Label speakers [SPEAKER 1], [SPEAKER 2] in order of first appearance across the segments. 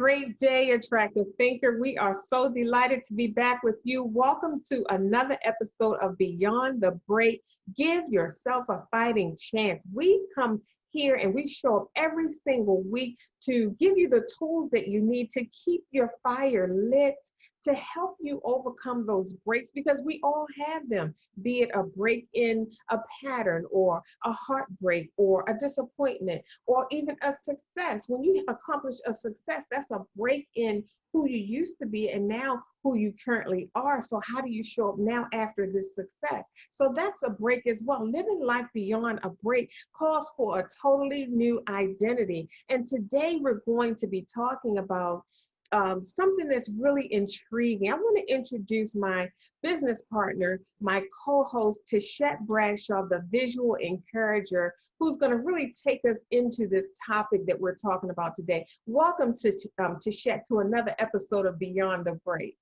[SPEAKER 1] Great day, attractive thinker. We are so delighted to be back with you. Welcome to another episode of Beyond the Break. Give yourself a fighting chance. We come here and we show up every single week to give you the tools that you need to keep your fire lit, to help you overcome those breaks, because we all have them, be it a break in a pattern or a heartbreak or a disappointment or even a success. When you accomplish a success, that's a break in who you used to be and now who you currently are. So how do you show up now after this success? So that's a break as well. Living life beyond a break calls for a totally new identity. And today we're going to be talking about something that's really intriguing. I want to introduce my business partner, my co-host, Tichet Bradshaw, the visual encourager, who's going to really take us into this topic that we're talking about today. Welcome to Tichet to another episode of Beyond the Break.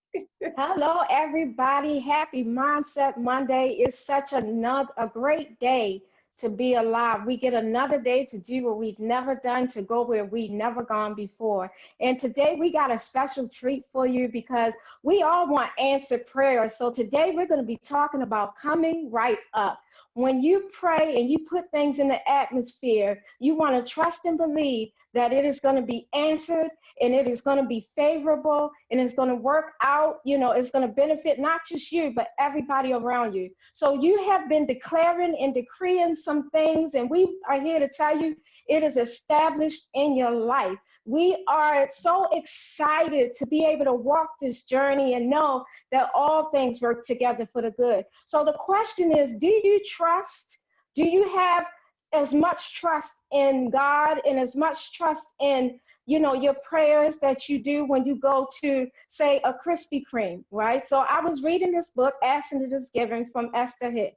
[SPEAKER 2] Hello, everybody. Happy Mindset Monday. It's such a great day to be alive. We get another day to do what we've never done, to go where we've never gone before. And today we got a special treat for you because we all want answered prayers. So today we're going to be talking about coming right up. When you pray and you put things in the atmosphere, you want to trust and believe that it is going to be answered and it is going to be favorable and it's going to work out. It's going to benefit not just you, but everybody around you. So you have been declaring and decreeing some things, and we are here to tell you it is established in your life. We are so excited to be able to walk this journey and know that all things work together for the good. So the question is, do you trust? Do you have as much trust in God and as much trust in, your prayers that you do when you go to, say, a Krispy Kreme, right? So I was reading this book, Asking It Is Given, from Esther Hitt.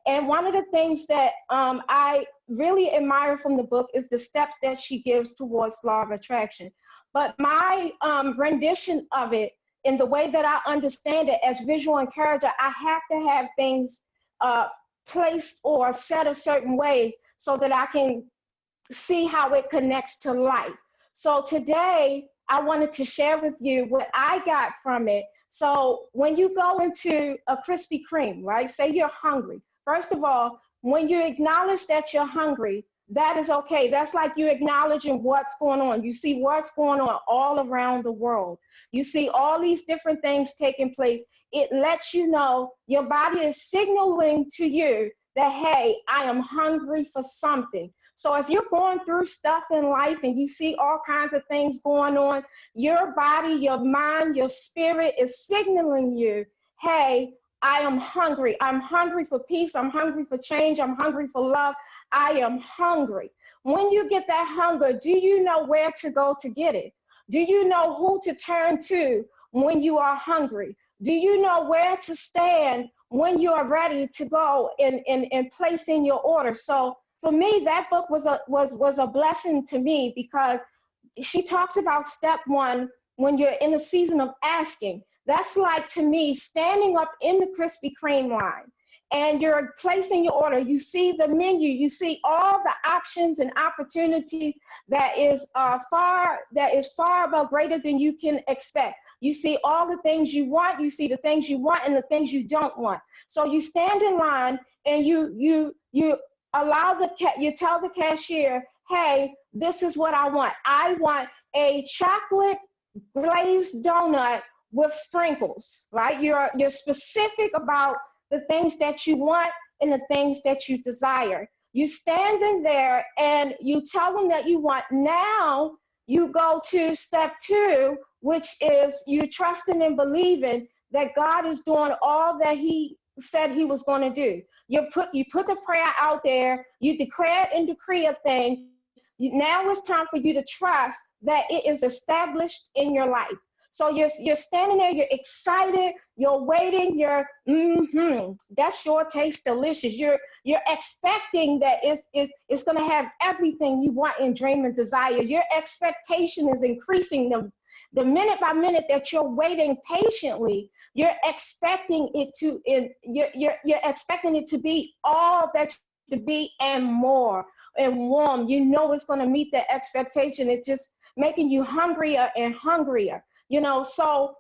[SPEAKER 2] And one of the things that I really admire from the book is the steps that she gives towards law of attraction. But my rendition of it, in the way that I understand it as visual encourager, I have to have things placed or set a certain way so that I can see how it connects to life. So today, I wanted to share with you what I got from it. So when you go into a Krispy Kreme, right, say you're hungry. First of all, when you acknowledge that you're hungry, that is okay. That's like you acknowledging what's going on. You see what's going on all around the world. You see all these different things taking place. It lets you know your body is signaling to you that, hey, I am hungry for something. So if you're going through stuff in life and you see all kinds of things going on, your body, your mind, your spirit is signaling you, hey, I am hungry. I'm hungry for peace. I'm hungry for change. I'm hungry for love. I am hungry. When you get that hunger, do you know where to go to get it? Do you know who to turn to when you are hungry? Do you know where to stand when you are ready to go and place in your order? So for me, that book was a blessing to me because she talks about step one when you're in a season of asking. That's like, to me, standing up in the Krispy Kreme line and you're placing your order. You see the menu, you see all the options and opportunities that is far above, greater than you can expect. You see all the things you want, you see the things you want and the things you don't want. So you stand in line and you tell the cashier, hey, this is what I want. I want a chocolate glazed donut with sprinkles, right? You're specific about the things that you want and the things that you desire. You stand in there and you tell them that you want. Now you go to step two, which is you trusting and believing that God is doing all that he said he was going to do. You put the prayer out there, you declare and decree a thing. Now it's time for you to trust that it is established in your life. So you're standing there, you're excited, you're waiting, that sure tastes delicious. You're expecting that it's going to have everything you want in dream and desire. Your expectation is increasing the minute by minute that you're waiting patiently. You're expecting it to be all that to be and more and warm. You know it's going to meet the expectation. It's just making you hungrier and hungrier, you know. So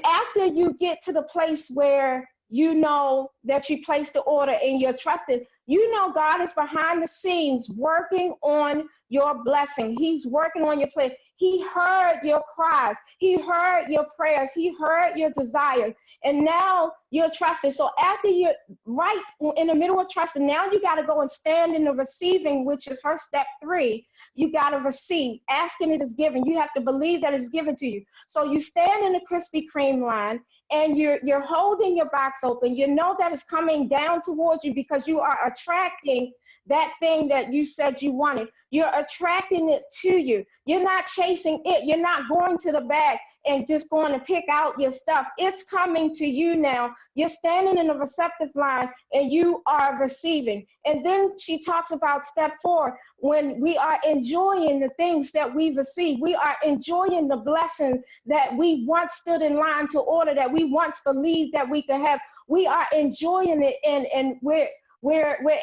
[SPEAKER 2] after you get to the place where you know that you placed the order and you're trusted, you know God is behind the scenes working on your blessing. He's working on your plan. He heard your cries. He heard your prayers. He heard your desires. And now you're trusted. So after you're right in the middle of trusting, now you got to go and stand in the receiving, which is her step 3. You got to receive. Asking it is given. You have to believe that it's given to you. So you stand in the Krispy Kreme line and you're holding your box open. You know that it's coming down towards you because you are attracting that thing that you said you wanted. You're attracting it to you. You're not chasing it. You're not going to the bag and just going to pick out your stuff. It's coming to you now. You're standing in a receptive line and you are receiving. And then she talks about step 4, when we are enjoying the things that we receive. We are enjoying the blessing that we once stood in line to order, that we once believed that we could have. We are enjoying it, and we're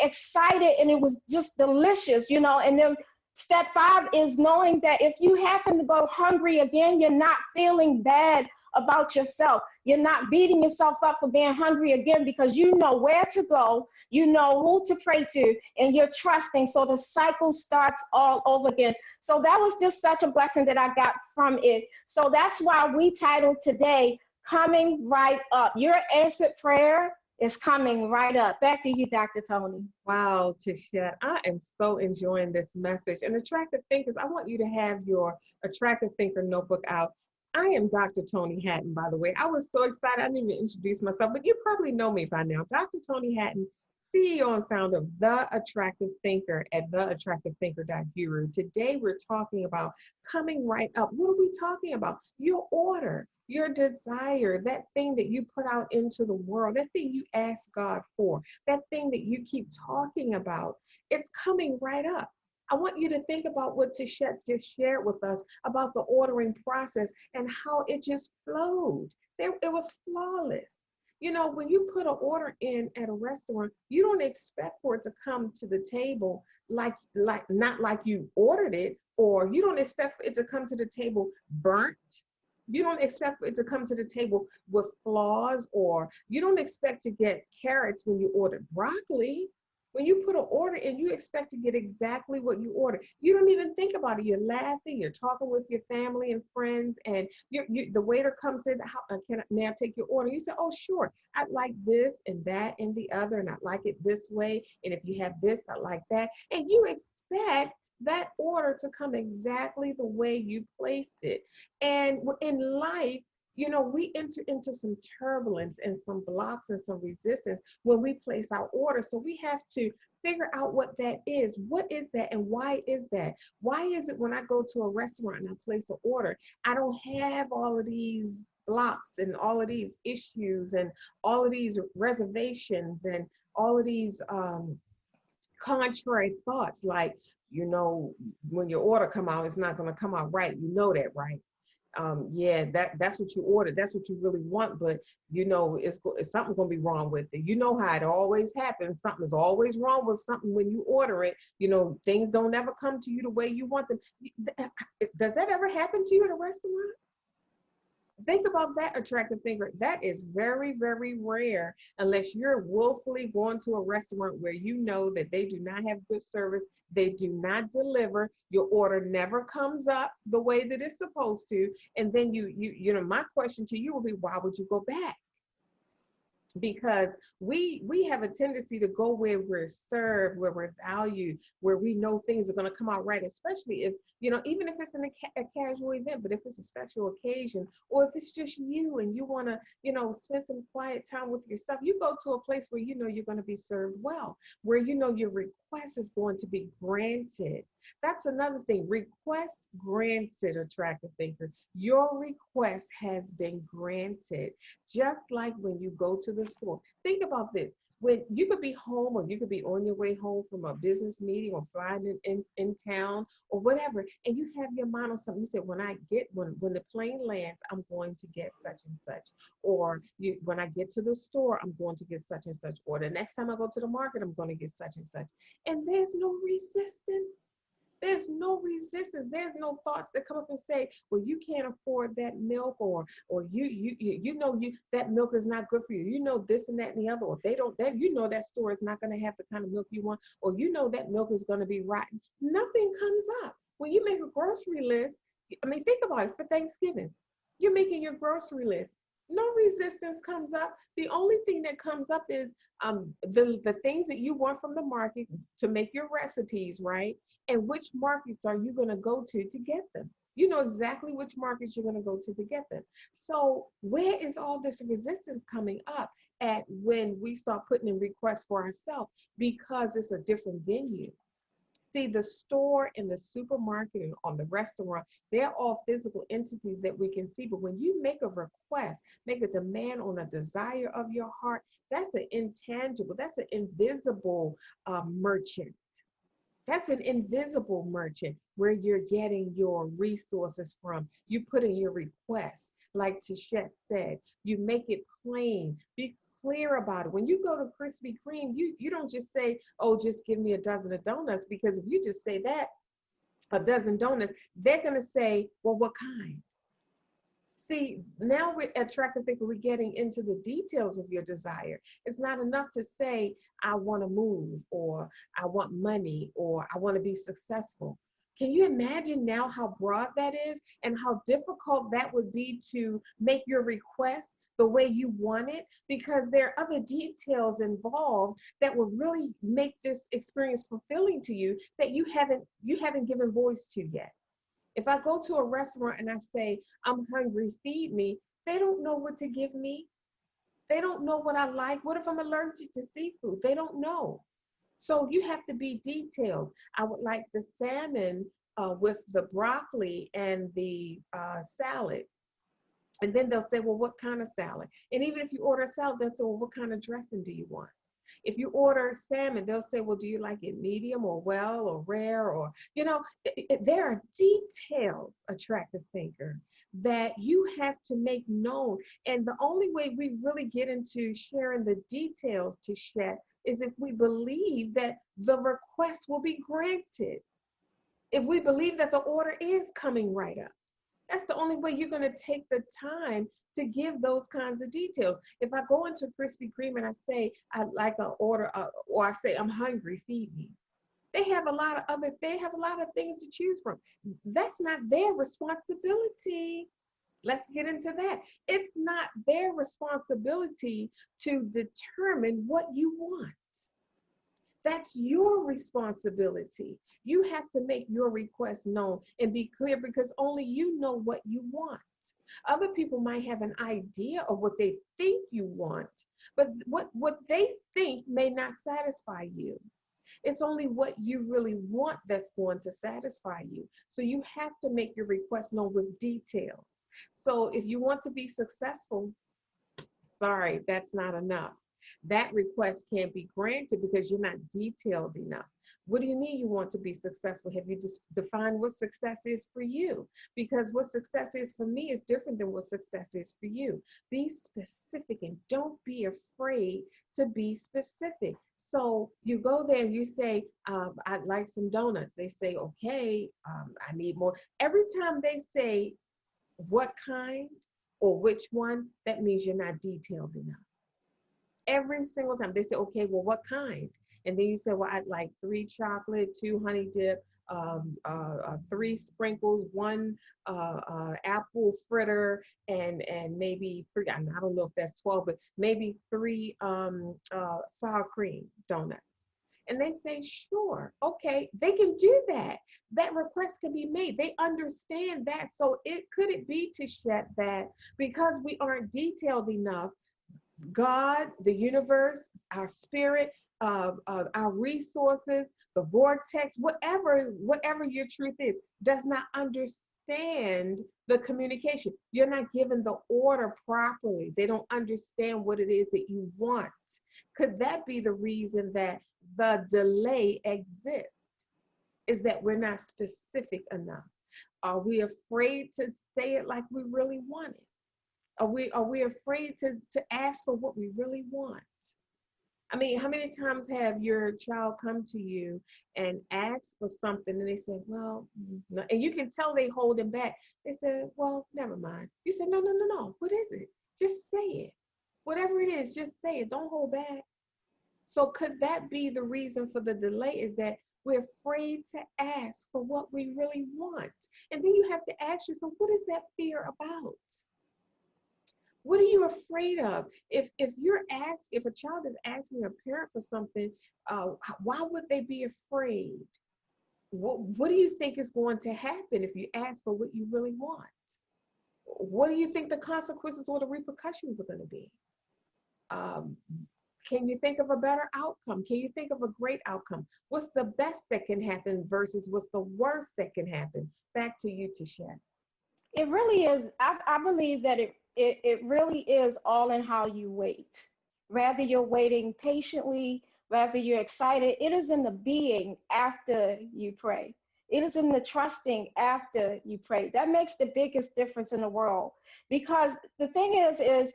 [SPEAKER 2] excited, and it was just delicious, you know. And then step 5 is knowing that if you happen to go hungry again, you're not feeling bad about yourself. You're not beating yourself up for being hungry again, because you know where to go, you know who to pray to, and you're trusting. So the cycle starts all over again. So that was just such a blessing that I got from it. So that's why we titled today, Coming Right Up. Your answered prayer is coming right up. Back to you, Dr. Toni.
[SPEAKER 1] Wow, Tichet, I am so enjoying this message. And attractive thinkers, I want you to have your attractive thinker notebook out. I am Dr. Toni Hatton, by the way. I was so excited. I didn't even introduce myself, but you probably know me by now. Dr. Toni Hatton, CEO and founder of The Attractive Thinker at theattractivethinker.guru. Today, we're talking about coming right up. What are we talking about? Your order, your desire, that thing that you put out into the world, that thing you ask God for, that thing that you keep talking about. It's coming right up. I want you to think about what Tichet just shared with us about the ordering process and how it just flowed. It was flawless. You know, when you put an order in at a restaurant, you don't expect for it to come to the table like not like you ordered it, or you don't expect for it to come to the table burnt. You don't expect for it to come to the table with flaws, or you don't expect to get carrots when you order broccoli. When you put an order in, you expect to get exactly what you ordered. You don't even think about it. You're laughing, you're talking with your family and friends, and the waiter comes in, may I take your order? You say, oh, sure. I'd like this and that and the other, and I'd like it this way. And if you have this, I like that. And you expect that order to come exactly the way you placed it. And in life, you know, we enter into some turbulence and some blocks and some resistance when we place our order. So we have to figure out what that is. What is that and why is that? Why is it when I go to a restaurant and I place an order, I don't have all of these blocks and all of these issues and all of these reservations and all of these contrary thoughts, like, you know, when your order come out, it's not going to come out right. You know that, right? Yeah, that's what you ordered. That's what you really want, but you know, it's something gonna be wrong with it. You know how it always happens. Something is always wrong with something when you order it. You know, things don't ever come to you the way you want them. Does that ever happen to you at a restaurant? Think about that, attractive thinker. That is very, very rare unless you're willfully going to a restaurant where you know that they do not have good service, they do not deliver, your order never comes up the way that it's supposed to. And then you know, my question to you will be, why would you go back? Because we have a tendency to go where we're served, where we're valued, where we know things are going to come out right, especially if, you know, even if it's in a casual event, but if it's a special occasion, or if it's just you and you want to, you know, spend some quiet time with yourself, you go to a place where you know you're going to be served well, where you know your request is going to be granted. That's another thing. Request granted, attractive thinker. Your request has been granted. Just like when you go to the store. Think about this. When you could be home, or you could be on your way home from a business meeting, or flying in town, or whatever, and you have your mind on something. You say, when the plane lands, I'm going to get such and such. Or when I get to the store, I'm going to get such and such. Or the next time I go to the market, I'm going to get such and such. And there's no resistance. There's no resistance. There's no thoughts that come up and say, well, you can't afford that milk, or that milk is not good for you. You know this and that and the other, or they don't that that store is not going to have the kind of milk you want, or that milk is going to be rotten. Nothing comes up. When you make a grocery list, I mean, think about it for Thanksgiving. You're making your grocery list. No resistance comes up. The only thing that comes up is the things that you want from the market to make your recipes, right? And which markets are you going to go to get them? You know exactly which markets you're going to go to get them. So where is all this resistance coming up at when we start putting in requests for ourselves because it's a different venue? See, the store and the supermarket and on the restaurant, they're all physical entities that we can see. But when you make a request, make a demand on a desire of your heart, that's an intangible, that's an invisible merchant. That's an invisible merchant where you're getting your resources from. You put in your request, like Tichet said, you make it plain. Be clear about it. When you go to Krispy Kreme, you don't just say, oh, just give me a dozen of donuts, because if you just say that, a dozen donuts, they're going to say, well, what kind? See, now we're attractive thinker, we're getting into the details of your desire. It's not enough to say, I want to move, or I want money, or I want to be successful. Can you imagine now how broad that is and how difficult that would be to make your request the way you want it? Because there are other details involved that will really make this experience fulfilling to you that you haven't given voice to yet. If I go to a restaurant and I say, I'm hungry, feed me, they don't know what to give me. They don't know what I like. What if I'm allergic to seafood? They don't know. So you have to be detailed. I would like the salmon with the broccoli and the salad. And then they'll say, well, what kind of salad? And even if you order a salad, they'll say, well, what kind of dressing do you want? If you order salmon, they'll say, well, do you like it medium or well or rare? Or, there are details, attractive thinker, that you have to make known. And the only way we really get into sharing the details to share is if we believe that the request will be granted. If we believe that the order is coming right up. That's the only way you're going to take the time to give those kinds of details. If I go into Krispy Kreme and I say, I'd like an order, or I say, I'm hungry, feed me. They have a lot of things to choose from. That's not their responsibility. Let's get into that. It's not their responsibility to determine what you want. That's your responsibility. You have to make your request known and be clear, because only you know what you want. Other people might have an idea of what they think you want, but what they think may not satisfy you. It's only what you really want that's going to satisfy you. So you have to make your request known with detail. So if you want to be successful, sorry, that's not enough. That request can't be granted because you're not detailed enough. What do you mean you want to be successful? Have you just defined what success is for you? Because what success is for me is different than what success is for you. Be specific and don't be afraid to be specific. So you go there and you say, I'd like some donuts. They say, okay, I need more. Every time they say what kind or which one, that means you're not detailed enough. Every single time they say, okay, well, what kind? And then you say, well, I'd like 3 chocolate, 2 honey dip, 3 sprinkles, 1 apple fritter, and maybe 3, I don't know if that's 12, but maybe 3 sour cream donuts. And they say, sure, okay, they can do that. That request can be made. They understand that. So could it be, Tichet, that because we aren't detailed enough, God, the universe, our spirit, our resources, the vortex, whatever your truth is, does not understand the communication. You're not given the order properly. They don't understand what it is that you want. Could that be the reason that the delay exists? Is that we're not specific enough? Are we afraid to say it like we really want it? Are we afraid to ask for what we really want? I mean, how many times have your child come to you and ask for something and they said, well, no, and you can tell they holding back. They said, well, never mind. You said, no, no, no, no. What is it? Just say it. Whatever it is, just say it. Don't hold back. So could that be the reason for the delay, is that we're afraid to ask for what we really want? And then you have to ask yourself, what is that fear about? What are you afraid of? If a child is asking a parent for something, why would they be afraid? What do you think is going to happen if you ask for what you really want? What do you think the consequences or the repercussions are going to be? Um, can you think of a better outcome? Can you think of a great outcome? What's the best that can happen versus what's the worst that can happen? Back to you, Tichet.
[SPEAKER 2] It really is. I believe that it really is all in how you wait. Rather you're waiting patiently, rather you're excited. It is in the being after you pray. It is in the trusting after you pray. That makes the biggest difference in the world. Because the thing is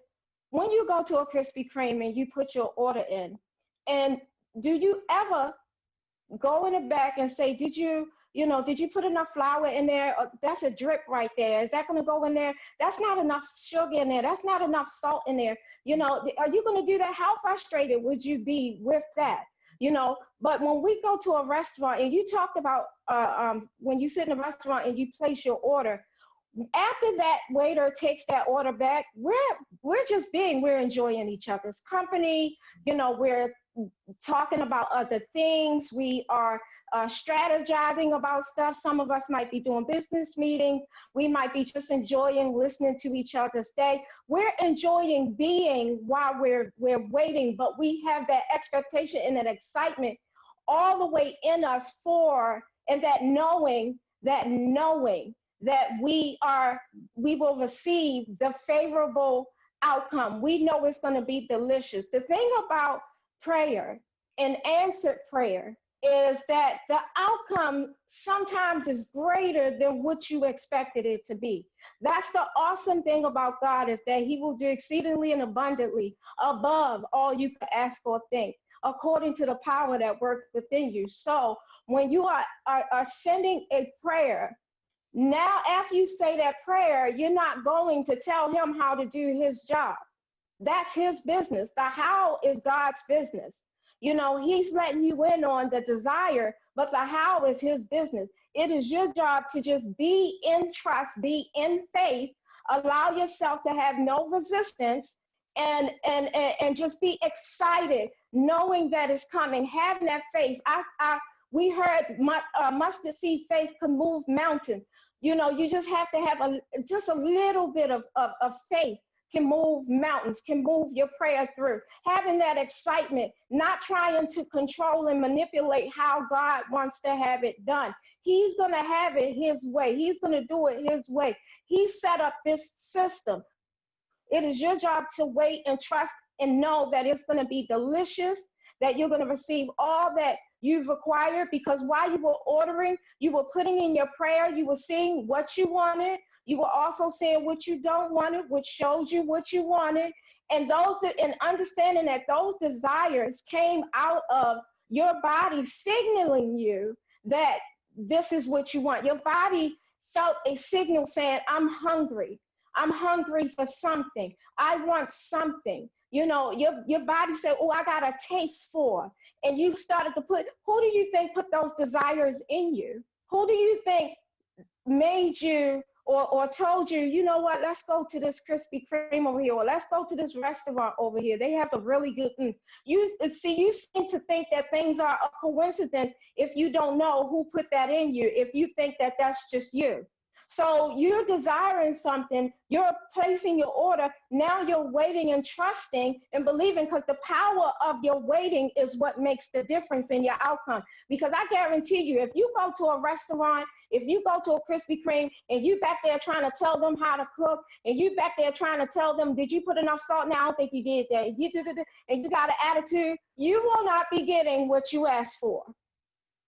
[SPEAKER 2] when you go to a Krispy Kreme and you put your order in, and do you ever go in the back and say, did you put enough flour in there? That's a drip right there. Is that going to go in there? That's not enough sugar in there. That's not enough salt in there. Are you going to do that? How frustrated would you be with that? But when we go to a restaurant, and you talked about when you sit in a restaurant and you place your order, after that waiter takes that order back, we're enjoying each other's company. We're talking about other things. We are strategizing about stuff. Some of us might be doing business meetings. We might be just enjoying listening to each other's day. We're enjoying being while we're waiting, but we have that expectation and that excitement all the way in us and that knowing that we will receive the favorable outcome. We know it's going to be delicious. The thing about prayer and answered prayer is that the outcome sometimes is greater than what you expected it to be. That's the awesome thing about God, is that he will do exceedingly and abundantly above all you could ask or think, according to the power that works within you. So when you are sending a prayer, now after you say that prayer, you're not going to tell him how to do his job. That's his business. The how is God's business. He's letting you in on the desire, but the how is his business. It is your job to just be in trust, be in faith, allow yourself to have no resistance, and just be excited, knowing that it's coming, having that faith. We heard mustard seed faith can move mountains. You just have to have just a little bit of faith can move mountains, can move your prayer through. Having that excitement, not trying to control and manipulate how God wants to have it done. He's going to have it his way. He's going to do it his way. He set up this system. It is your job to wait and trust and know that it's going to be delicious, that you're going to receive all that you've required, because while you were ordering, you were putting in your prayer, you were seeing what you wanted. You were also saying what you don't want, which showed you what you wanted. And understanding that those desires came out of your body signaling you that this is what you want. Your body felt a signal saying, I'm hungry. I'm hungry for something. I want something. Your body said, oh, I got a taste for. And you started to who do you think put those desires in you? Who do you think made you or told you, you know what, let's go to this Krispy Kreme over here, or let's go to this restaurant over here. They have a really good, you seem to think that things are a coincidence if you don't know who put that in you, if you think that that's just you. So you're desiring something, you're placing your order, now you're waiting and trusting and believing, because the power of your waiting is what makes the difference in your outcome. Because I guarantee you, if you go to a restaurant, if you go to a Krispy Kreme and you back there trying to tell them how to cook, and you back there trying to tell them, did you put enough salt? No, I don't think you did that. And you got an attitude, you will not be getting what you asked for.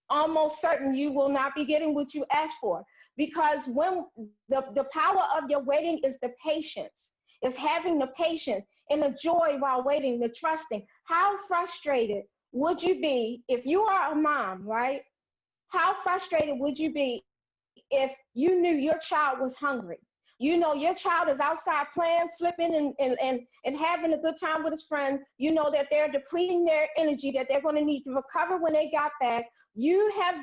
[SPEAKER 2] Almost certain you will not be getting what you asked for. Because when the power of your waiting is the patience, is having the patience. and the joy while waiting, the trusting. How frustrated would you be if you are a mom, right? How frustrated would you be if you knew your child was hungry? You know your child is outside playing, flipping, and having a good time with his friends. You know that they're depleting their energy, that they're going to need to recover when they got back. You have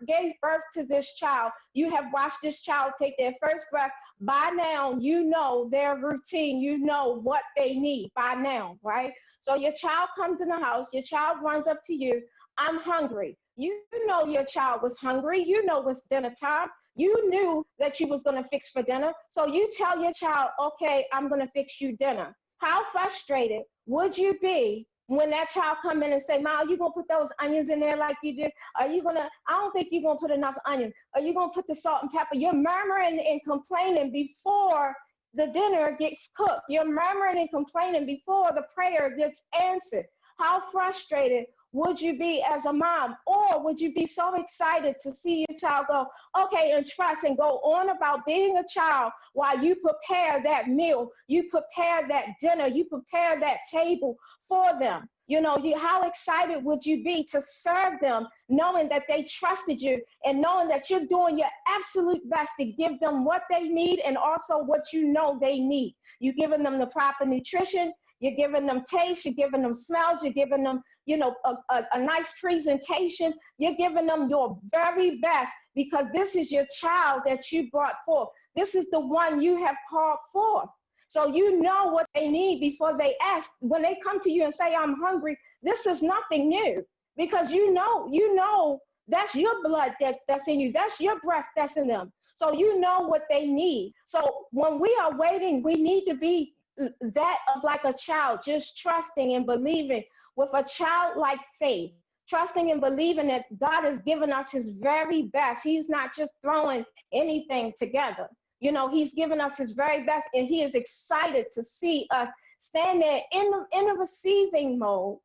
[SPEAKER 2] gave birth to this child. You have watched this child take their first breath. By now, you know their routine. You know what they need by now, right? So your child comes in the house. Your child runs up to you. I'm hungry. You know your child was hungry. You know it's dinner time. You knew that you was going to fix for dinner. So you tell your child, okay, I'm going to fix you dinner. How frustrated would you be when that child come in and say, Mom, you going to put those onions in there like you did? Are you going to, I don't think you're going to put enough onions. Are you going to put the salt and pepper? You're murmuring and complaining before the dinner gets cooked. You're murmuring and complaining before the prayer gets answered. How frustrated would you be as a mom? Or would you be so excited to see your child go, okay, and trust and go on about being a child while you prepare that meal, you prepare that dinner, you prepare that table for them? You know, how excited would you be to serve them, knowing that they trusted you and knowing that you're doing your absolute best to give them what they need and also what you know they need. You're giving them the proper nutrition. You're giving them taste, you're giving them smells, you're giving them, you know, a nice presentation. You're giving them your very best because this is your child that you brought forth. This is the one you have called forth. So you know what they need before they ask. When they come to you and say, I'm hungry, this is nothing new because you know that's your blood that's in you. That's your breath that's in them. So you know what they need. So when we are waiting, we need to be that of like a child, just trusting and believing with a childlike faith, trusting and believing that God has given us his very best. He's not just throwing anything together. You know, he's given us his very best, and he is excited to see us stand there in a receiving mode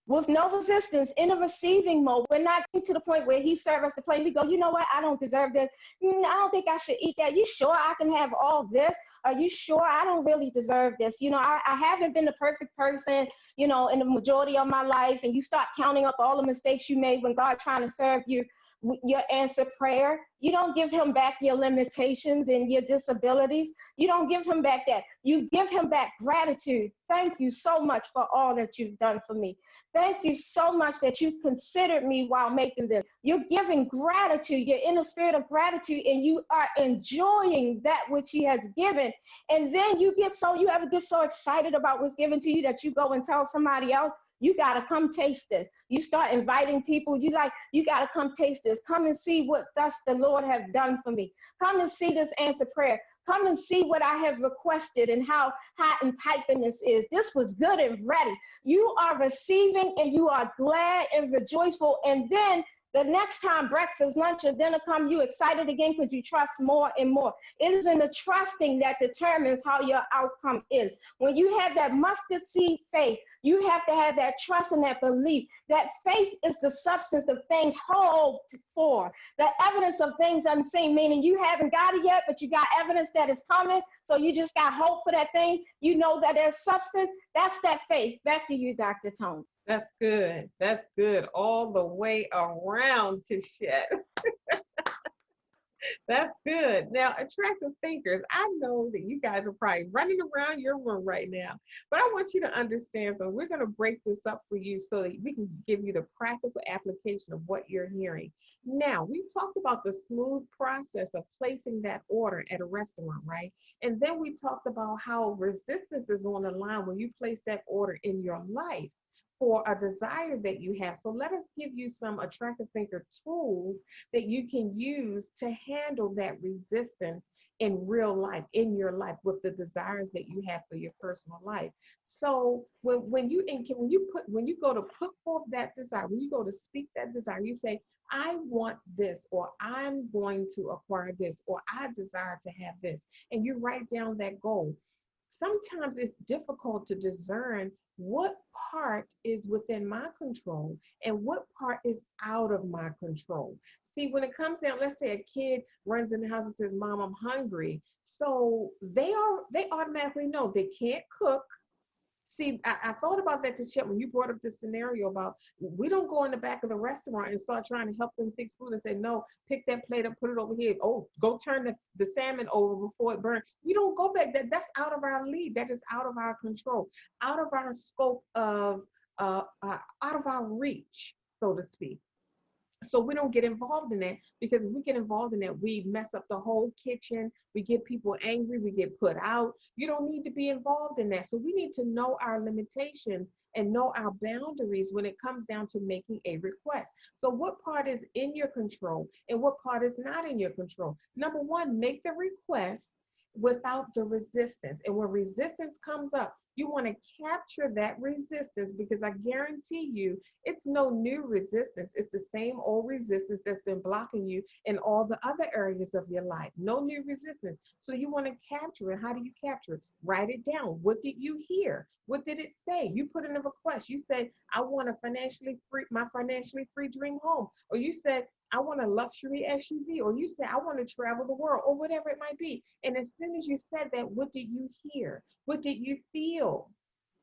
[SPEAKER 2] with no resistance, in a receiving mode. We're not getting to the point where he serves us the plate. We go, you know what? I don't deserve this. I don't think I should eat that. You sure I can have all this? Are you sure I don't really deserve this? You know, I haven't been the perfect person, you know, in the majority of my life. And you start counting up all the mistakes you made when God trying to serve you your answer prayer. You don't give him back your limitations and your disabilities. You don't give him back that. You give him back gratitude. Thank you so much for all that you've done for me. Thank you so much that you considered me while making this. You're giving gratitude. You're in a spirit of gratitude and you are enjoying that which he has given. And then you ever get so excited about what's given to you that you go and tell somebody else, you got to come taste it. You start inviting people. You got to come taste this. Come and see what thus the Lord have done for me. Come and see this answer prayer. Come and see what I have requested and how hot and piping this is. This was good and ready. You are receiving and you are glad and rejoiceful. And then the next time breakfast, lunch, or dinner come, you excited again because you trust more and more. It is in the trusting that determines how your outcome is. When you have that mustard seed faith, you have to have that trust and that belief. That faith is the substance of things hoped for, the evidence of things unseen, meaning you haven't got it yet, but you got evidence that it's coming. So you just got hope for that thing. You know that there's substance. That's that faith. Back to you, Dr. Toni.
[SPEAKER 1] That's good. That's good all the way around, Tichet. That's good. Now, attractive thinkers, I know that you guys are probably running around your room right now, but I want you to understand, so we're going to break this up for you so that we can give you the practical application of what you're hearing. Now, we talked about the smooth process of placing that order at a restaurant, right? And then we talked about how resistance is on the line when you place that order in your life for a desire that you have. So let us give you some attractive thinker tools that you can use to handle that resistance in real life, in your life, with the desires that you have for your personal life. So when you go to put forth that desire, when you go to speak that desire, you say, I want this, or I'm going to acquire this, or I desire to have this, and you write down that goal. Sometimes it's difficult to discern what part is within my control and what part is out of my control. See, when it comes down, let's say a kid runs in the house and says, Mom, I'm hungry. So they automatically know they can't cook, See, I thought about that to Chet when you brought up this scenario about we don't go in the back of the restaurant and start trying to help them fix food and say, no, pick that plate up, put it over here. Oh, go turn the salmon over before it burns. We don't go back. That's out of our lead. That is out of our control, out of our scope of, out of our reach, so to speak. So we don't get involved in that, because if we get involved in that, we mess up the whole kitchen. We get people angry. We get put out. You don't need to be involved in that. So we need to know our limitations and know our boundaries when it comes down to making a request. So what part is in your control and what part is not in your control? Number one, make the request without the resistance. And when resistance comes up, you want to capture that resistance, because I guarantee you it's no new resistance. It's the same old resistance that's been blocking you in all the other areas of your life. No new resistance. So you want to capture it. How do you capture it? Write it down. What did you hear? What did it say? You put in a request. You said, I want my financially free dream home. Or you said, I want a luxury SUV. Or you said, I want to travel the world, or whatever it might be. And as soon as you said that, what did you hear? What did you feel?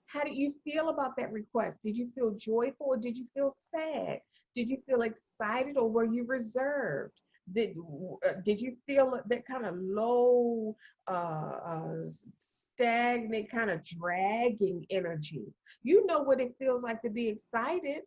[SPEAKER 1] How did you feel about that request? Did you feel joyful, or did you feel sad? Did you feel excited, or were you reserved? Did you feel that kind of low, stagnant, kind of dragging energy? You know what it feels like to be excited.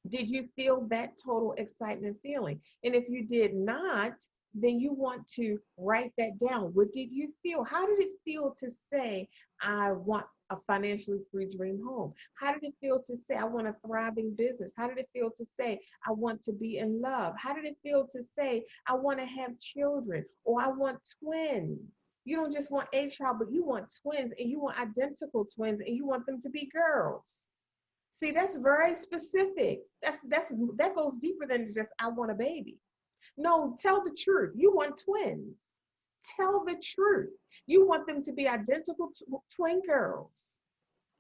[SPEAKER 1] Did you feel that total excitement feeling? And if you did not, then you want to write that down. What did you feel? How did it feel to say, I want a financially free dream home? How did it feel to say, I want a thriving business? How did it feel to say, I want to be in love? How did it feel to say, I want to have children, or I want twins? You don't just want a child, but you want twins, and you want identical twins, and you want them to be girls. See, that's very specific. That goes deeper than just I want a baby. No, tell the truth. You want twins. Tell the truth. You want them to be identical twin girls.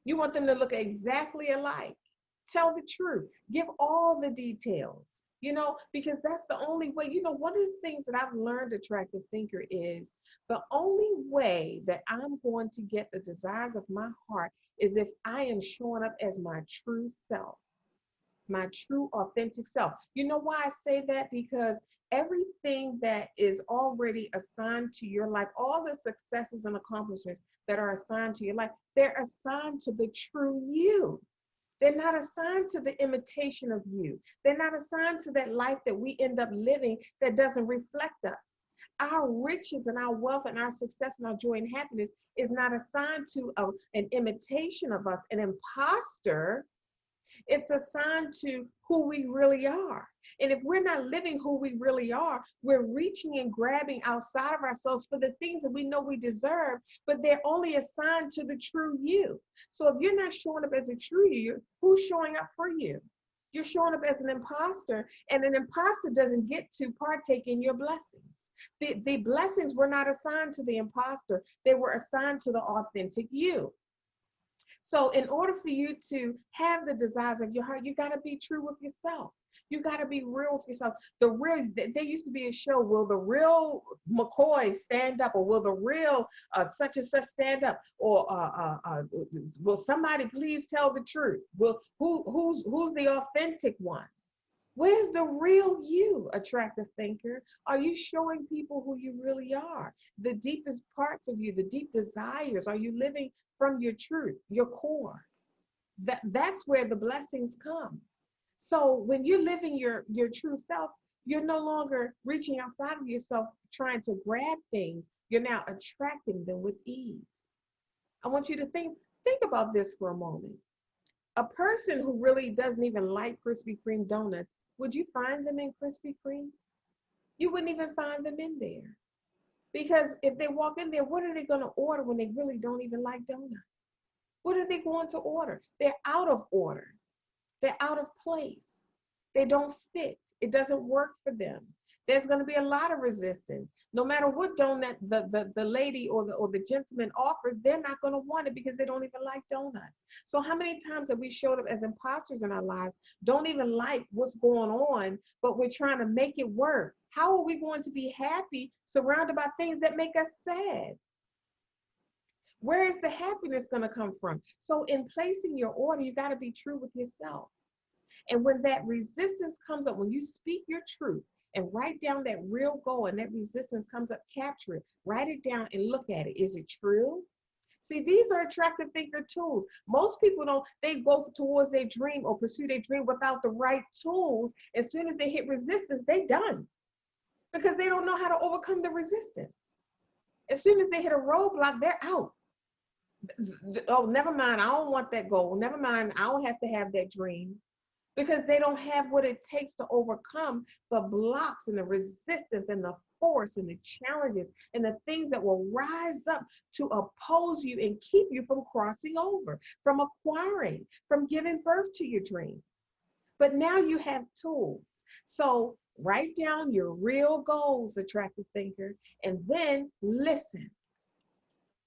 [SPEAKER 1] You want them to look exactly alike. Tell the truth. Give all the details, because that's the only way. One of the things that I've learned, attractive thinker, is the only way that I'm going to get the desires of my heart is if I am showing up as my true self, my true authentic self. You know why I say that? Because everything that is already assigned to your life, all the successes and accomplishments that are assigned to your life, they're assigned to the true you. They're not assigned to the imitation of you. They're not assigned to that life that we end up living that doesn't reflect us. Our riches and our wealth and our success and our joy and happiness is not assigned to an imitation of us, an imposter. It's assigned to who we really are. And if we're not living who we really are, we're reaching and grabbing outside of ourselves for the things that we know we deserve, but they're only assigned to the true you. So if you're not showing up as a true you, who's showing up for you? You're showing up as an imposter, and an imposter doesn't get to partake in your blessings. The blessings were not assigned to the imposter. They were assigned to the authentic you. So in order for you to have the desires of your heart, you got to be true with yourself. You got to be real with yourself. There used to be a show, will the real McCoy stand up, or will the real such and such stand up, or will somebody please tell the truth? Who's the authentic one? Where's the real you, attractive thinker? Are you showing people who you really are? The deepest parts of you, the deep desires. Are you living from your truth, your core? That's where the blessings come. So when you're living your true self, you're no longer reaching outside of yourself trying to grab things. You're now attracting them with ease. I want you to think about this for a moment. A person who really doesn't even like Krispy Kreme donuts, would you find them in Krispy Kreme? You wouldn't even find them in there. Because if they walk in there, what are they going to order when they really don't even like donuts? What are they going to order? They're out of order. They're out of place. They don't fit. It doesn't work for them. There's going to be a lot of resistance. No matter what donut the lady or the gentleman offers, they're not going to want it because they don't even like donuts. So how many times have we showed up as imposters in our lives, don't even like what's going on, but we're trying to make it work? How are we going to be happy surrounded by things that make us sad? Where is the happiness going to come from? So in placing your order, you got to be true with yourself. And when that resistance comes up, when you speak your truth and write down that real goal and that resistance comes up, capture it, write it down and look at it. Is it true? See, these are attractive thinker tools. Most people don't, they go towards their dream or pursue their dream without the right tools. As soon as they hit resistance, they done because they don't know how to overcome the resistance. As soon as they hit a roadblock, they're out. Oh, never mind. I don't want that goal. Never mind. I don't have to have that dream because they don't have what it takes to overcome the blocks and the resistance and the force and the challenges and the things that will rise up to oppose you and keep you from crossing over, from acquiring, from giving birth to your dreams. But now you have tools. So write down your real goals, attractive thinker, and then listen.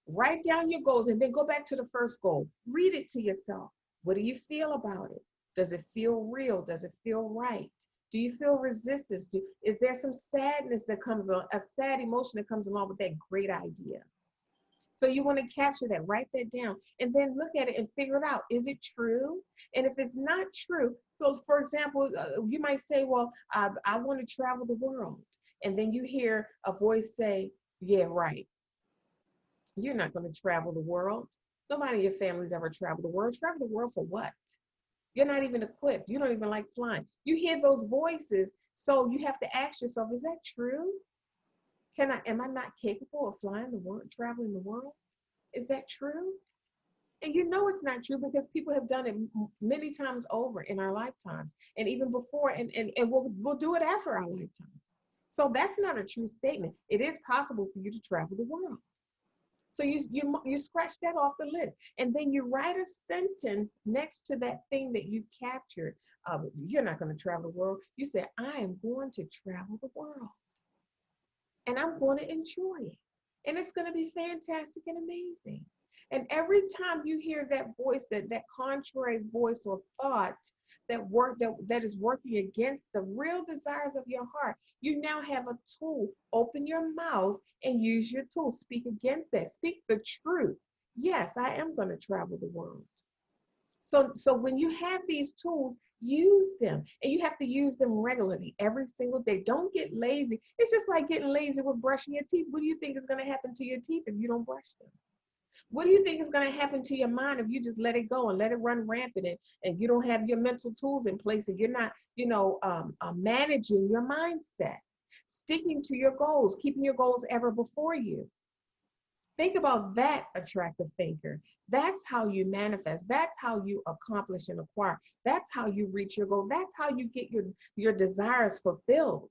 [SPEAKER 1] Write down your goals and then go back to the first goal. Read it to yourself. What do you feel about it? Does it feel real? Does it feel right? Do you feel resistance? Is there some sadness that comes on, a sad emotion that comes along with that great idea? So you want to capture that, write that down, and then look at it and figure it out. Is it true? And if it's not true, so for example, you might say, well, I want to travel the world. And then you hear a voice say, yeah, right. You're not going to travel the world. Nobody in your family's ever traveled the world. Travel the world for what? You're not even equipped. You don't even like flying. You hear those voices, so you have to ask yourself, is that true? Am I not capable of flying the world, traveling the world? Is that true? And you know it's not true because people have done it many times over in our lifetime and even before, and we'll do it after our lifetime. So that's not a true statement. It is possible for you to travel the world. So you scratch that off the list, and then you write a sentence next to that thing that you captured. You're not going to travel the world. You say, I am going to travel the world, and I'm going to enjoy it, and it's going to be fantastic and amazing. And every time you hear that voice, that contrary voice or thought that is working against the real desires of your heart, you now have a tool. Open your mouth and use your tool. Speak against that. Speak the truth. Yes, I am going to travel the world. So when you have these tools, use them, and you have to use them regularly every single day. Don't get lazy. It's just like getting lazy with brushing your teeth. What do you think is going to happen to your teeth if you don't brush them? What do you think is going to happen to your mind if you just let it go and let it run rampant, and you don't have your mental tools in place, and you're not, managing your mindset, sticking to your goals, keeping your goals ever before you? Think about that, attractive thinker. That's how you manifest. That's how you accomplish and acquire. That's how you reach your goal. That's how you get your desires fulfilled.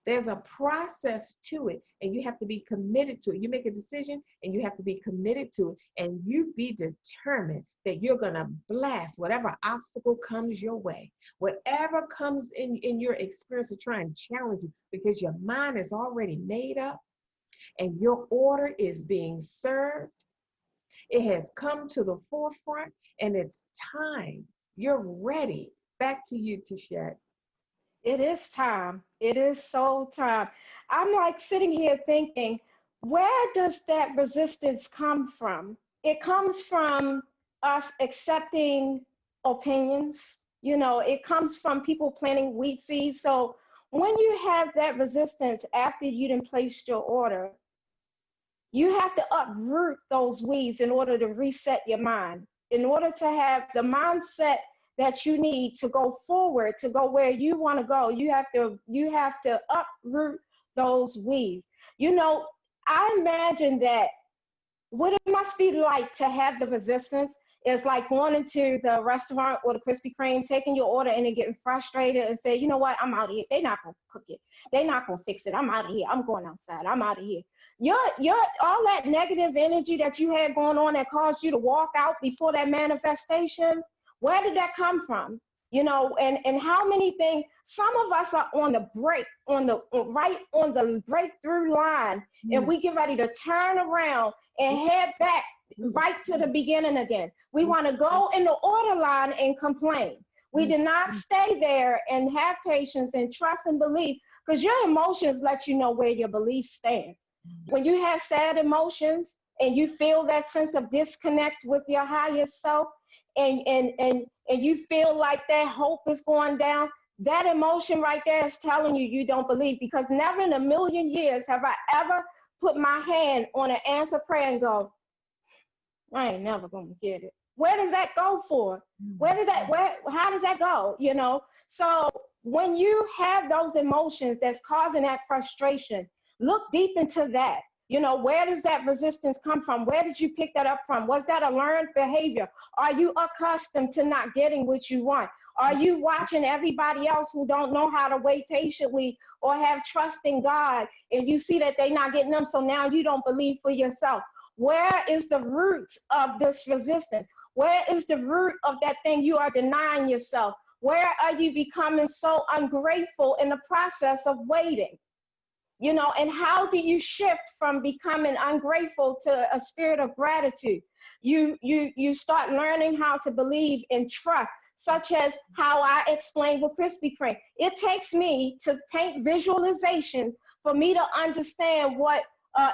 [SPEAKER 1] There's a process to it, and you have to be committed to it. You make a decision, and you have to be committed to it, and you be determined that you're going to blast whatever obstacle comes your way, whatever comes in your experience to try and challenge you, because your mind is already made up, and your order is being served. It has come to the forefront, and it's time. You're ready. Back to you, Tichet.
[SPEAKER 2] It is time. It is so time. I'm like sitting here thinking, where does that resistance come from? It comes from us accepting opinions. It comes from people planting weed seeds. So when you have that resistance after you done placed your order, you have to uproot those weeds in order to reset your mind, in order to have the mindset that you need to go forward, to go where you want to go. You have to uproot those weeds. I imagine that what it must be like to have the resistance is like going into the restaurant or the Krispy Kreme, taking your order and then getting frustrated and say, you know what, I'm out of here. They're not going to cook it. They're not going to fix it. I'm out of here. I'm going outside. I'm out of here. Your all that negative energy that you had going on that caused you to walk out before that manifestation, where did that come from? And how many things, some of us are on the break, right on the breakthrough line, and we get ready to turn around and head back right to the beginning again. We want to go in the order line and complain. We did not stay there and have patience and trust and believe, because your emotions let you know where your beliefs stand. When you have sad emotions, and you feel that sense of disconnect with your higher self, and you feel like that hope is going down, that emotion right there is telling you you don't believe, because never in a million years have I ever put my hand on an answer prayer and go, I ain't never gonna get it. Where does that go for? How does that go? You know? So when you have those emotions that's causing that frustration, look deep into that. You know, where does that resistance come from? Where did you pick that up from? Was that a learned behavior? Are you accustomed to not getting what you want? Are you watching everybody else who don't know how to wait patiently or have trust in God, and you see that they're not getting them, so now you don't believe for yourself? Where is the root of this resistance? Where is the root of that thing you are denying yourself? Where are you becoming so ungrateful in the process of waiting? You know, and how do you shift from becoming ungrateful to a spirit of gratitude? You start learning how to believe in trust, such as how I explained with Krispy Kreme. It takes me to paint visualization for me to understand what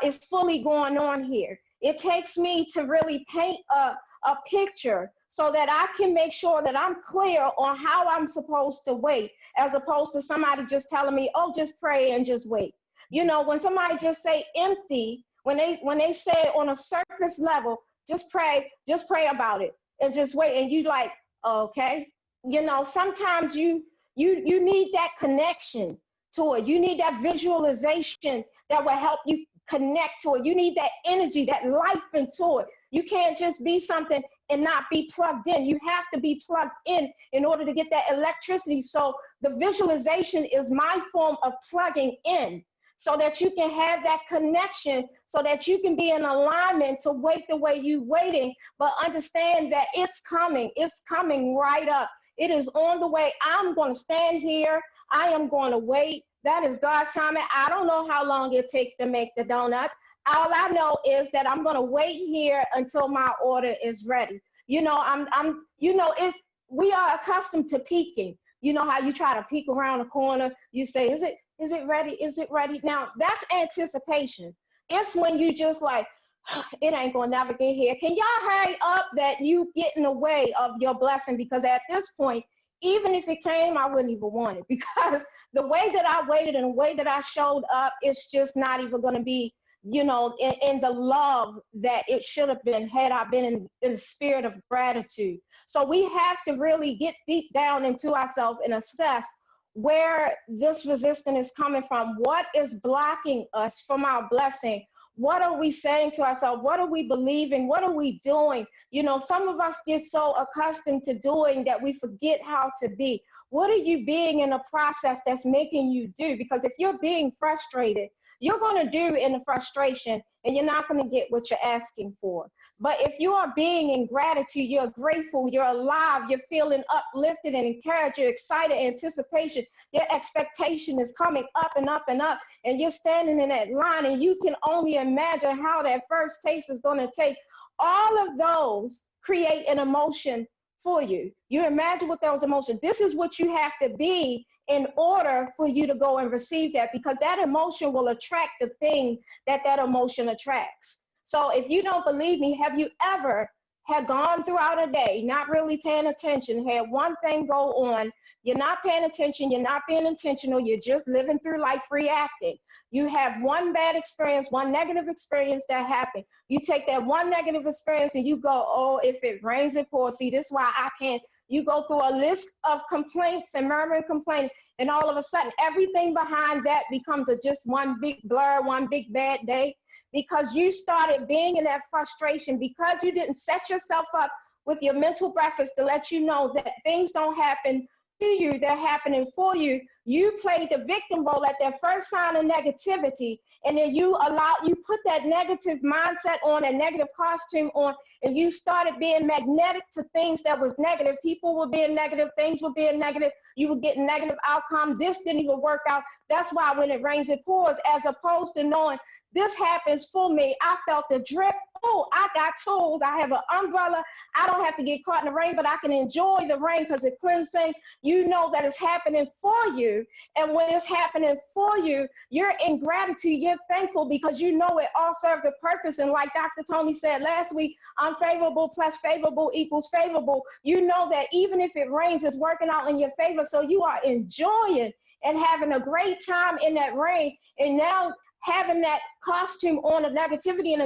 [SPEAKER 2] is fully going on here. It takes me to really paint a picture so that I can make sure that I'm clear on how I'm supposed to wait, as opposed to somebody just telling me, oh, just pray and just wait. You know, when somebody just say empty, when they say on a surface level, just pray about it and just wait, and you like, okay. You know, sometimes you need that connection to it. You need that visualization that will help you connect to it. You need that energy, that life into it. You can't just be something and not be plugged in. You have to be plugged in order to get that electricity. So the visualization is my form of plugging in, so that you can have that connection, so that you can be in alignment to wait the way you're waiting, but understand that it's coming right up. It is on the way. I'm going to stand here. I am going to wait. That is God's timing. I don't know how long it takes to make the donuts. All I know is that I'm going to wait here until my order is ready. You know, we are accustomed to peeking. You know how you try to peek around the corner. You say, is it ready? Is it ready? Now, that's anticipation. It's when you just like, it ain't gonna never get here. Can y'all hurry up that you get in the way of your blessing? Because at this point, even if it came, I wouldn't even want it, because the way that I waited and the way that I showed up, it's just not even gonna be, you know, in the love that it should have been had I been in the spirit of gratitude. So we have to really get deep down into ourselves and assess where this resistance is coming from. What is blocking us from our blessing? What are we saying to ourselves? What are we believing? What are we doing? You know, some of us get so accustomed to doing that we forget how to be. What are you being in a process that's making you do? Because if you're being frustrated, you're going to do in the frustration, and you're not going to get what you're asking for. But if you are being in gratitude, you're grateful, you're alive, you're feeling uplifted and encouraged, you're excited, anticipation, your expectation is coming up and up and up, and you're standing in that line, and you can only imagine how that first taste is going to take. All of those create an emotion for you. You imagine what those emotions, this is what you have to be in order for you to go and receive that, because that emotion will attract the thing that emotion attracts. So if you don't believe me, have you ever had gone throughout a day, not really paying attention, had one thing go on, you're not paying attention, you're not being intentional, you're just living through life reacting. You have one bad experience, one negative experience that happened. You take that one negative experience and you go, oh, if it rains, it pours. See, this is why I can't. You go through a list of complaints and murmuring, complaining, and all of a sudden, everything behind that becomes just one big blur, one big bad day, because you started being in that frustration, because you didn't set yourself up with your mental breakfast to let you know that things don't happen to you, they're happening for you. You played the victim role at that first sign of negativity, and then you put that negative mindset on, a negative costume on, and you started being magnetic to things that was negative. People were being negative, things were being negative, you were getting negative outcome. This didn't even work out. That's why when it rains, it pours, as opposed to knowing this happens for me. I felt the drip. Oh, I got tools. I have an umbrella. I don't have to get caught in the rain, but I can enjoy the rain because it cleansing. You know that it's happening for you. you. And when it's happening for you, you're in gratitude, you're thankful because you know it all serves a purpose. And like Dr. Toni said last week, unfavorable plus favorable equals favorable. You know that even if it rains, it's working out in your favor. So you are enjoying and having a great time in that rain. And now having that costume on of negativity and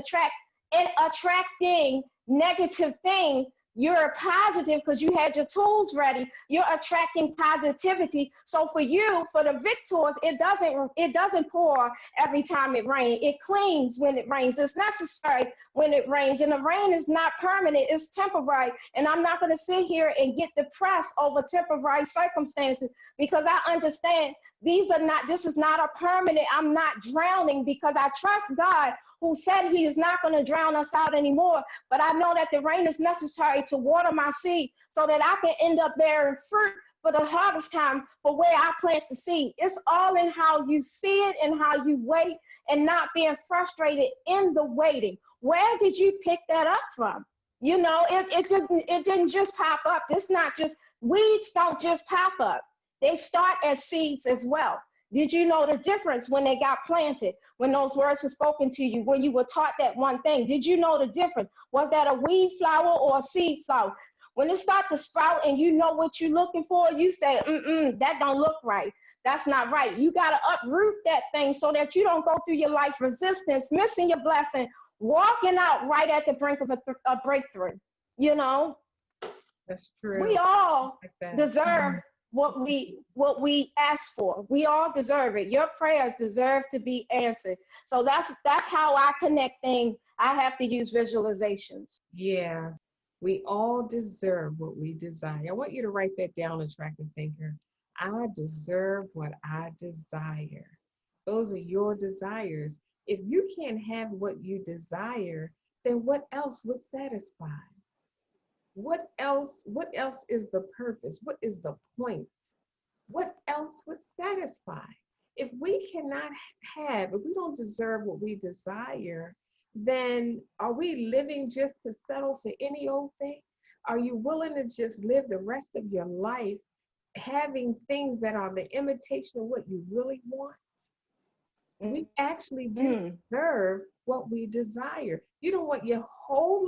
[SPEAKER 2] attracting negative things, you're positive because you had your tools ready. You're attracting positivity. So for you, for the victors, it doesn't pour every time it rains. It cleans when it rains. It's necessary when it rains. And the rain is not permanent, it's temporary. And I'm not going to sit here and get depressed over temporary circumstances because I understand this is not a permanent. I'm not drowning because I trust God who said he is not going to drown us out anymore. But I know that the rain is necessary to water my seed so that I can end up bearing fruit for the harvest time for where I plant the seed. It's all in how you see it and how you wait and not being frustrated in the waiting. Where did you pick that up from? You know, it didn't just pop up. It's not just, weeds don't just pop up. They start as seeds as well. Did you know the difference when they got planted, when those words were spoken to you, when you were taught that one thing? Did you know the difference? Was that a weed flower or a seed flower? When it starts to sprout and you know what you're looking for, you say, that don't look right. That's not right. You got to uproot that thing so that you don't go through your life resistance, missing your blessing, walking out right at the brink of a breakthrough. You know,
[SPEAKER 1] That's true.
[SPEAKER 2] we all
[SPEAKER 1] like
[SPEAKER 2] deserve what we ask for. We all deserve it. Your prayers deserve to be answered. So that's how I connect things. I have to use visualizations.
[SPEAKER 1] Yeah, we all deserve what we desire. I want you to write that down, attractive thinker. I deserve what I desire. Those are your desires. If you can't have what you desire, then what else would satisfy? What else is the purpose? What is the point? What else would satisfy? If we cannot if we don't deserve what we desire, then are we living just to settle for any old thing? Are you willing to just live the rest of your life having things that are the imitation of what you really want? We actually do deserve what we desire. You don't want your whole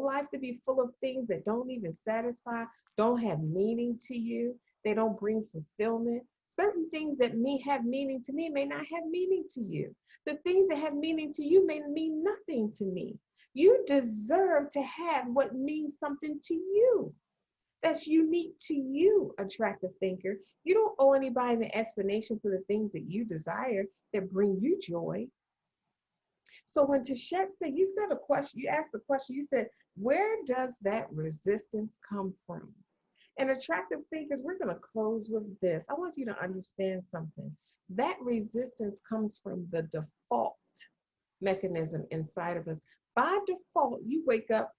[SPEAKER 1] life to be full of things that don't even satisfy, don't have meaning to you, they don't bring fulfillment. Certain things that have meaning to me may not have meaning to you. The things that have meaning to you may mean nothing to me. You deserve to have what means something to you. That's unique to you, attractive thinker. You don't owe anybody an explanation for the things that you desire that bring you joy. So when Tichet said, you asked the question, you said, where does that resistance come from? And attractive thinkers, we're going to close with this. I want you to understand something. That resistance comes from the default mechanism inside of us. By default, you wake up,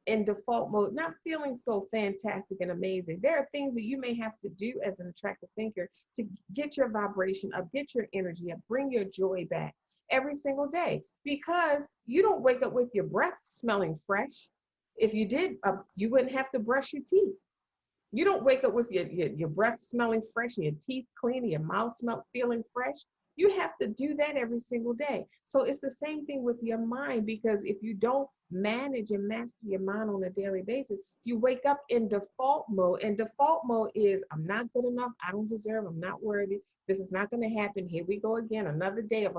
[SPEAKER 1] in default mode, not feeling so fantastic and amazing. There are things that you may have to do as an attractive thinker to get your vibration up, get your energy up, bring your joy back every single day, because you don't wake up with your breath smelling fresh. If you did, you wouldn't have to brush your teeth. You don't wake up with your breath smelling fresh and your teeth clean and your mouth feeling fresh. You have to do that every single day. So it's the same thing with your mind, because if you don't manage and master your mind on a daily basis, you wake up in default mode. And default mode is, I'm not good enough, I don't deserve, I'm not worthy, this is not going to happen. Here we go again, another day of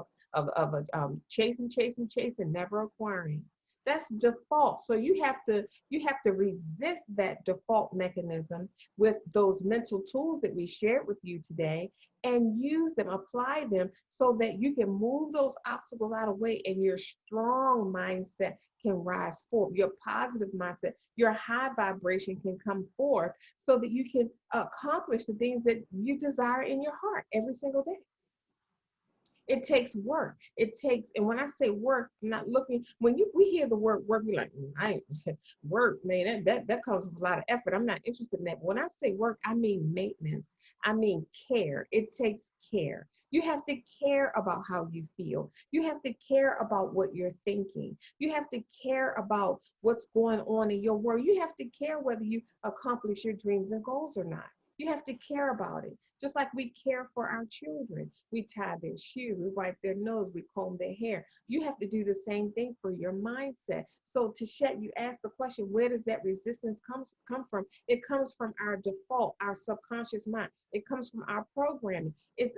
[SPEAKER 1] chasing, never acquiring. That's default. So you have to resist that default mechanism with those mental tools that we shared with you today, and use them, apply them, so that you can move those obstacles out of the way and your strong mindset can rise forth. Your positive mindset, your high vibration can come forth so that you can accomplish the things that you desire in your heart every single day. It takes work. And when I say work, I'm not looking, we hear the word work, we're like, I ain't work, man, that comes with a lot of effort. I'm not interested in that. When I say work, I mean maintenance. I mean care. It takes care. You have to care about how you feel. You have to care about what you're thinking. You have to care about what's going on in your world. You have to care whether you accomplish your dreams and goals or not. You have to care about it. Just like we care for our children. We tie their shoe, we wipe their nose, we comb their hair. You have to do the same thing for your mindset. So Tichet, you asked the question, where does that resistance come from? It comes from our default, our subconscious mind. It comes from our programming. It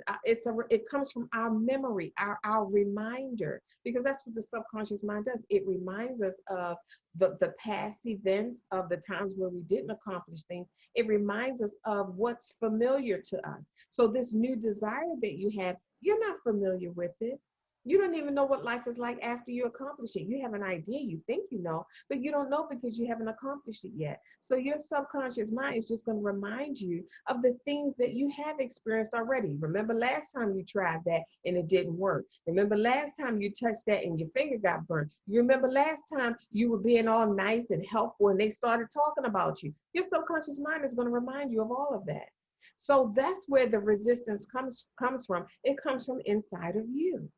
[SPEAKER 1] comes from our memory, our reminder, because that's what the subconscious mind does. It reminds us of the past events, of the times where we didn't accomplish things. It reminds us of what's familiar to us. So this new desire that you have, you're not familiar with it. You don't even know what life is like after you accomplish it. You have an idea, you think you know, but you don't know because you haven't accomplished it yet. So your subconscious mind is just going to remind you of the things that you have experienced already. Remember last time you tried that and it didn't work. Remember last time you touched that and your finger got burned. You remember last time you were being all nice and helpful and they started talking about you. Your subconscious mind is going to remind you of all of that. So that's where the resistance comes from. It comes from inside of you.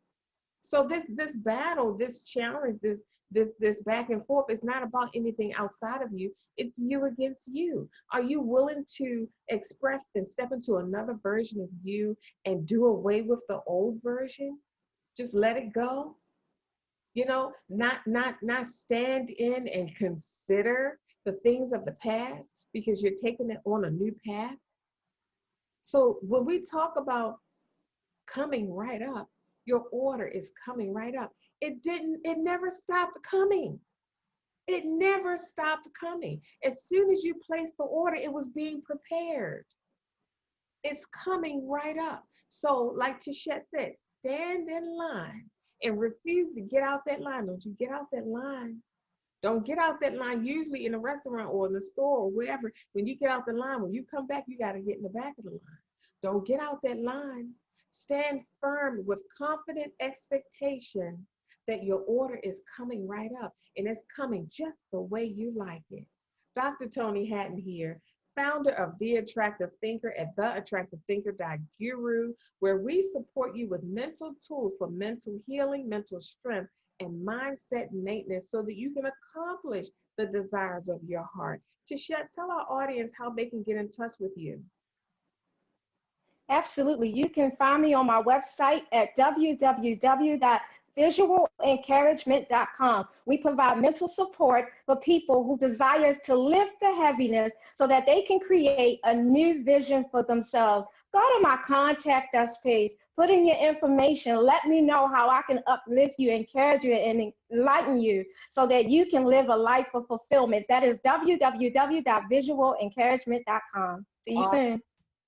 [SPEAKER 1] So this battle, this challenge, this back and forth is not about anything outside of you. It's you against you. Are you willing to express and step into another version of you and do away with the old version? Just let it go. You know, not stand in and consider the things of the past because you're taking it on a new path. So when we talk about coming right up, your order is coming right up. It never stopped coming. It never stopped coming. As soon as you placed the order, it was being prepared. It's coming right up. So like Tichet said, stand in line and refuse to get out that line. Don't you get out that line. Don't get out that line. Usually in a restaurant or in the store or wherever, when you get out the line, when you come back, you got to get in the back of the line. Don't get out that line. Stand firm with confident expectation that your order is coming right up and it's coming just the way you like it. Dr. Toni Hatton here, founder of The Attractive Thinker at theattractivethinker.guru, where we support you with mental tools for mental healing, mental strength, and mindset maintenance so that you can accomplish the desires of your heart. Tichet, tell our audience how they can get in touch with you.
[SPEAKER 2] Absolutely. You can find me on my website at www.visualencouragement.com. We provide mental support for people who desire to lift the heaviness so that they can create a new vision for themselves. Go to my contact us page, put in your information, let me know how I can uplift you, encourage you, and enlighten you so that you can live a life of fulfillment. That is www.visualencouragement.com. See you soon.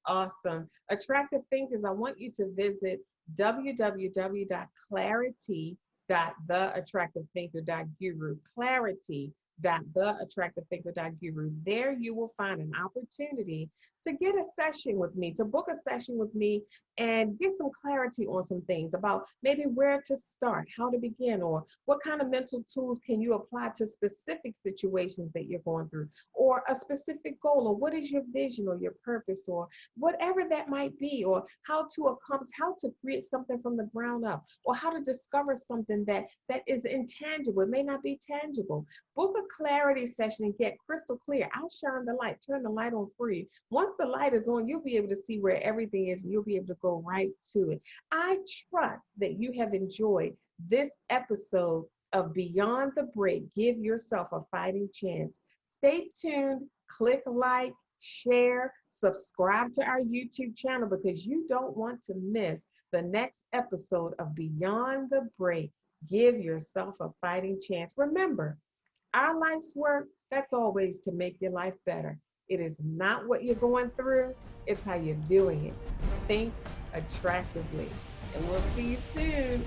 [SPEAKER 1] Awesome. Attractive Thinkers, I want you to visit www.clarity.theattractivethinker.guru. Clarity.theattractivethinker.guru. There you will find an opportunity to get a session with me, to book a session with me and get some clarity on some things about maybe where to start, how to begin, or what kind of mental tools can you apply to specific situations that you're going through, or a specific goal, or what is your vision or your purpose, or whatever that might be, or how to accomplish, how to create something from the ground up, or how to discover something that is intangible. It may not be tangible. Book a clarity session and get crystal clear. I'll shine the light, turn the light on for you. Once the light is on, you'll be able to see where everything is and you'll be able to go right to it. I trust that you have enjoyed this episode of Beyond the Break. Give yourself a fighting chance. Stay tuned, click like, share, subscribe to our YouTube channel because you don't want to miss the next episode of Beyond the Break. Give yourself a fighting chance. Remember, our life's work, that's always to make your life better. It is not what you're going through, it's how you're doing it. Think attractively. And we'll see you soon.